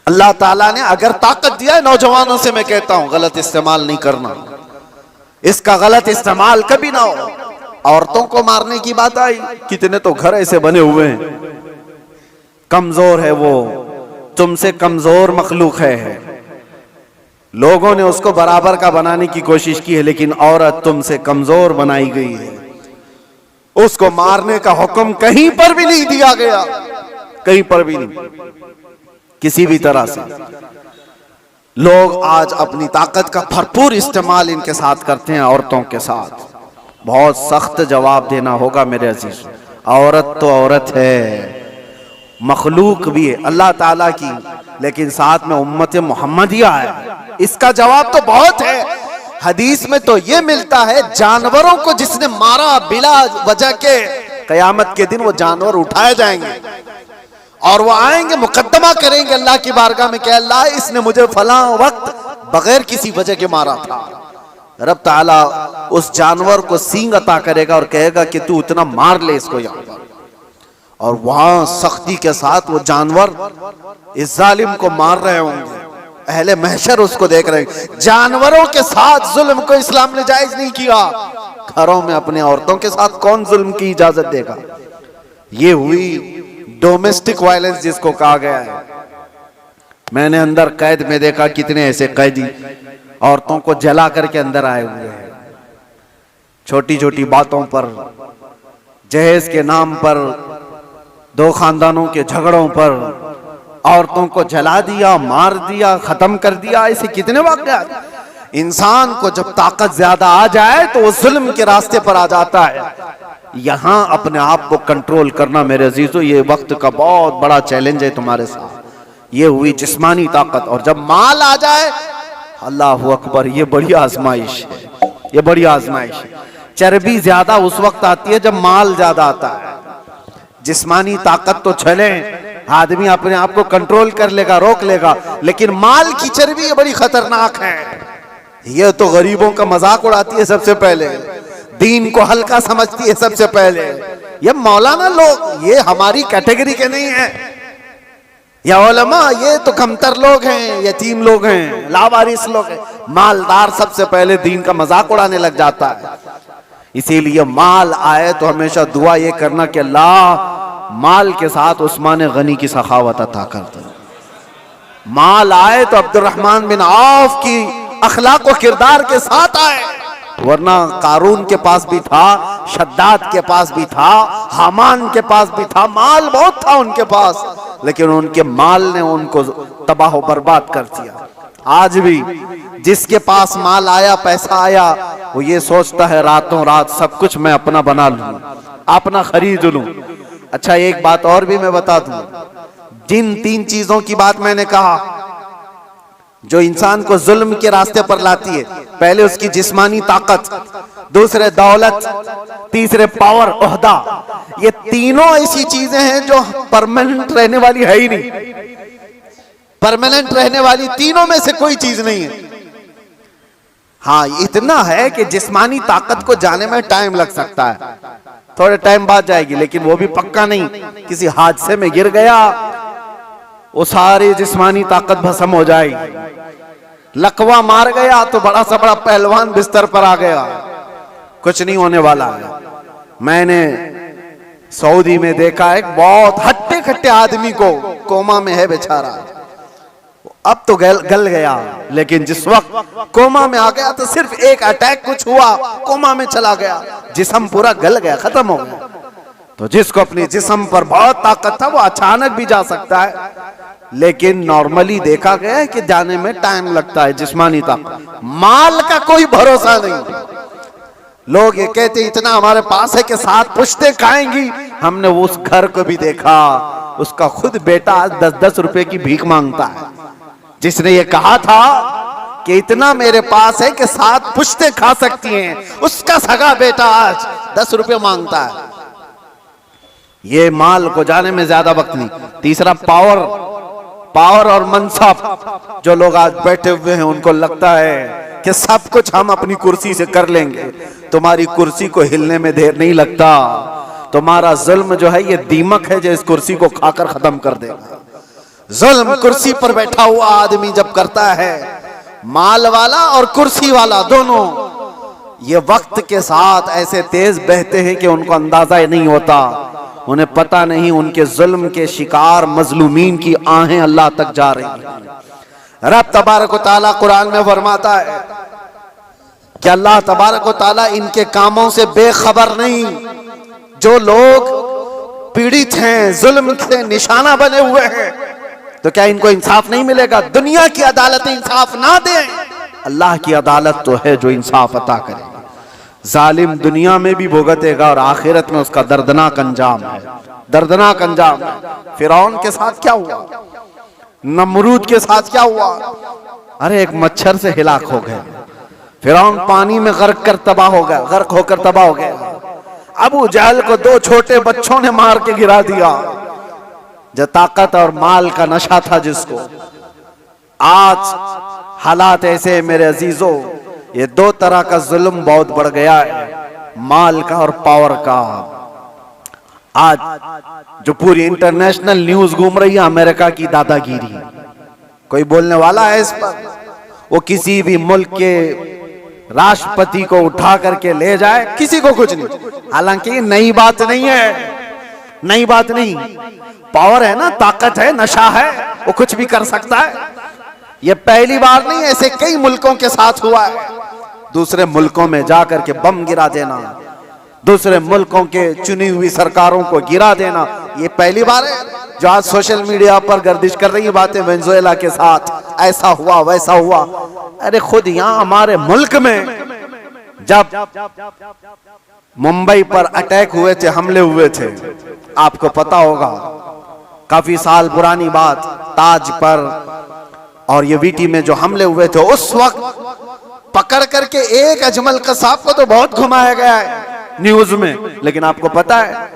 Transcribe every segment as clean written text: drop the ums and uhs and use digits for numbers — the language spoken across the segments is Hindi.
अल्लाह ताला ने अगर ताकत दिया है, नौजवानों से मैं कहता हूं गलत इस्तेमाल नहीं करना, इसका गलत इस्तेमाल कभी ना हो। औरतों को मारने की बात आई, कितने तो घर ऐसे बने हुए हैं, कमजोर है वो, तुमसे कमजोर मखलूक है, लोगों ने उसको बराबर का बनाने की कोशिश की है, लेकिन औरत तुमसे कमजोर बनाई गई है। उसको मारने का हुक्म कहीं पर भी नहीं दिया गया, कहीं पर भी नहीं, किसी भी तरह से। लोग आज अपनी ताकत का भरपूर इस्तेमाल इनके साथ करते हैं, औरतों के साथ। बहुत सख्त जवाब देना होगा मेरे अजीज। औरत तो औरत है, मखलूक भी है अल्लाह ताला की, लेकिन साथ में उम्मत मोहम्मदिया है। इसका जवाब तो बहुत है। हदीस में तो ये मिलता है, जानवरों को जिसने मारा बिला वजह के, कयामत के दिन वो जानवर उठाए जाएंगे और वो आएंगे, मुकद्दमा करेंगे अल्लाह की बारगाह में कि अल्लाह इसने मुझे फला वक्त बगैर किसी वजह के मारा था। रब ताला उस जानवर को सींग अता करेगा और कहेगा कि तू इतना मार ले इसको यहाँ पर, और वहां सख्ती के साथ वो जानवर इस जालिम को मार रहे होंगे। अहले महशर उसको देख रहे हैं। जानवरों के साथ जुल्म को इस्लाम ने जायज नहीं किया। घरों में अपने औरतों के साथ कौन जुल्म की इजाजत देगा? ये हुई डोमेस्टिक वायलेंस जिसको कहा गया है। मैंने अंदर कैद में देखा कितने ऐसे कैदी औरतों को जला करके अंदर आए हुए हैं, छोटी छोटी बातों पर, जहेज के नाम पर, दो खानदानों के झगड़ों पर औरतों को जला दिया, मार दिया, खत्म कर दिया। ऐसे कितने वाक़यात। इंसान को जब ताकत ज्यादा आ जाए तो वो जुल्म के रास्ते पर आ जाता है। यहां अपने आप को कंट्रोल करना मेरे अजीजों, ये वक्त का बहुत बड़ा चैलेंज है तुम्हारे साथ। ये हुई जिस्मानी ताकत, और जब माल आ जाए, अल्लाह अकबर, ये बड़ी आजमाइश है, ये बड़ी आजमाइश है। चर्बी ज्यादा उस वक्त आती है जब माल ज्यादा आता है। जिस्मानी ताकत तो चले, आदमी अपने आप को कंट्रोल कर लेगा, रोक लेगा, लेकिन माल की चर्बी ये बड़ी खतरनाक है। ये तो गरीबों का मजाक उड़ाती है सबसे पहले, दीन को हल्का समझती है सबसे पहले। ये मौलाना लोग, ये हमारी कैटेगरी के नहीं है। या उलमा, ये तो कमतर लोग हैं, यतीम लोग हैं, लावारिस लोग हैं। मालदार सबसे पहले दीन का मजाक उड़ाने लग जाता है। इसीलिए माल आए तो हमेशा दुआ ये करना कि अल्लाह माल के साथ उस्मान गनी की सखावत अता कर दे। माल आए तो अब्दुर्रहमान बिन औफ की अखलाक व किरदार के साथ आए, वरना कारून के पास भी था, शद्दाद के पास भी था, हामान के पास भी था, माल बहुत था उनके पास, लेकिन उनके माल ने उनको तबाह बर्बाद कर दिया। आज भी जिसके पास माल आया, पैसा आया, वो ये सोचता है रातों रात सब कुछ मैं अपना बना लूं, अपना खरीद लूं। अच्छा, एक बात और भी मैं बता दूं, जिन तीन चीजों की बात मैंने कहा जो इंसान को जुल्म के रास्ते पर लाती है, पहले उसकी जिस्मानी ताकत, दूसरे दौलत, तीसरे पावर, ओहदा, ये तीनों ऐसी चीजें हैं जो परमानेंट रहने वाली है ही नहीं। परमानेंट रहने वाली तीनों में से कोई चीज नहीं है। हाँ, इतना है कि जिस्मानी ताकत को जाने में टाइम लग सकता है, थोड़े टाइम बाद जाएगी, लेकिन वो भी पक्का नहीं। किसी हादसे में गिर गया, वो सारी जिस्मानी ताकत भस्म हो जाएगी। लकवा मार गया तो बड़ा सा बड़ा पहलवान बिस्तर पर आ गया, कुछ नहीं होने वाला है। मैंने सऊदी में देखा एक बहुत हट्टे खट्टे आदमी को, कोमा में है बेचारा, अब तो गल गया, लेकिन जिस वक्त कोमा में आ गया तो सिर्फ एक अटैक कुछ हुआ, कोमा में चला गया, जिस्म पूरा गल गया, खत्म हो गया। तो जिसको अपने जिस्म पर बहुत ताकत था वो अचानक भी जा सकता है, लेकिन नॉर्मली देखा गया है कि जाने में टाइम लगता है। जिस्मानी ताकत, माल का कोई भरोसा नहीं। लोग ये कहते इतना हमारे पास है कि 7 पुश्तें खाएंगी। हमने उस घर को भी देखा, उसका खुद बेटा आज 10-10 रुपए की भीख मांगता है। जिसने ये कहा था कि इतना मेरे पास है कि 7 पुश्तें खा सकती हैं, उसका सगा बेटा आज 10 रुपए मांगता है। ये माल को जाने में ज्यादा वक्त नहीं। तीसरा पावर और मनसब। जो लोग आज बैठे हुए हैं उनको लगता है कि सब कुछ हम अपनी कुर्सी से कर लेंगे। तुम्हारी कुर्सी को हिलने में देर नहीं लगता। तुम्हारा जुल्म जो है ये दीमक है जो इस कुर्सी को खाकर खत्म कर देगा। जुल्म कुर्सी पर बैठा हुआ आदमी जब करता है, माल वाला और कुर्सी वाला दोनों, ये वक्त के साथ ऐसे तेज बहते हैं कि उनको अंदाजा ही नहीं होता, उन्हें पता नहीं उनके जुल्म के शिकार मजलूमीन की आहें अल्लाह तक जा रही हैं। रब तबारक व तआला कुरान में फरमाता है कि अल्लाह तबारक व तआला इनके कामों से बेखबर नहीं। जो लोग पीड़ित हैं, जुल्म से निशाना बने हुए हैं, तो क्या इनको इंसाफ नहीं मिलेगा? दुनिया की अदालत इंसाफ ना दे, अल्लाह की अदालत तो है जो इंसाफ अता करे। जालिम दुनिया में भी भुगतेगा और आखिरत में उसका दर्दनाक अंजाम है, दर्दनाक अंजाम है। फिरौन के साथ क्या हुआ, नमरूद के साथ क्या हुआ? अरे एक मच्छर से हिलाक हो गए। फिरौन पानी में गर्क कर तबाह हो गया, गर्क होकर तबाह हो गया। अबू जहल को 2 छोटे बच्चों ने मार के गिरा दिया। जो ताकत और माल का नशा था जिसको, आज हालात ऐसे मेरे अजीजों, ये 2 तरह का जुल्म बहुत बढ़ गया है, माल का और पावर का। आज जो पूरी इंटरनेशनल न्यूज घूम रही है अमेरिका की दादागिरी, कोई बोलने वाला है इस पर? वो किसी भी मुल्क के राष्ट्रपति को उठा करके ले जाए, किसी को कुछ नहीं। हालांकि नई बात नहीं है, नई बात नहीं। पावर है ना, ताकत है, नशा है, वो कुछ भी कर सकता है। ये पहली बार नहीं, ऐसे कई मुल्कों के साथ हुआ है। दूसरे मुल्कों में जाकर के बम गिरा देना, दूसरे मुल्कों के चुनी हुई सरकारों को गिरा देना, ये पहली बार है। जो आज सोशल मीडिया पर गर्दिश कर रही है बातें, वेनेजुएला के साथ ऐसा हुआ वैसा हुआ। अरे खुद यहां हमारे मुल्क में जब मुंबई पर अटैक हुए थे, हमले हुए थे, आपको पता होगा, काफी साल पुरानी बात, ताज पर और ये वीटी में जो हमले हुए थे, उस वक्त पकड़ करके एक अजमल कसाब को तो बहुत घुमाया गया है न्यूज में, लेकिन आपको पता है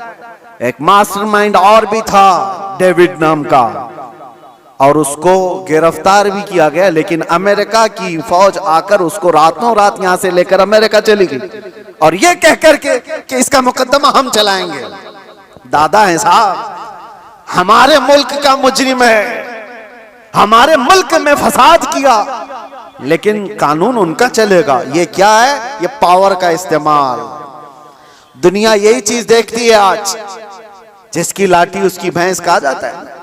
एक मास्टरमाइंड और भी था, डेविड नाम का, और उसको गिरफ्तार भी किया गया। लेकिन अमेरिका की फौज आकर उसको रातों रात यहां से लेकर अमेरिका चली गई, और ये कह करके कि इसका मुकदमा हम चलाएंगे। दादा है साहब, हमारे मुल्क का मुजरिम है, हमारे मुल्क में फसाद किया, लेकिन कानून उनका चलेगा। ये क्या है? ये पावर का इस्तेमाल। दुनिया यही चीज देखती है आज, जिसकी लाठी उसकी भैंस कहा जाता है।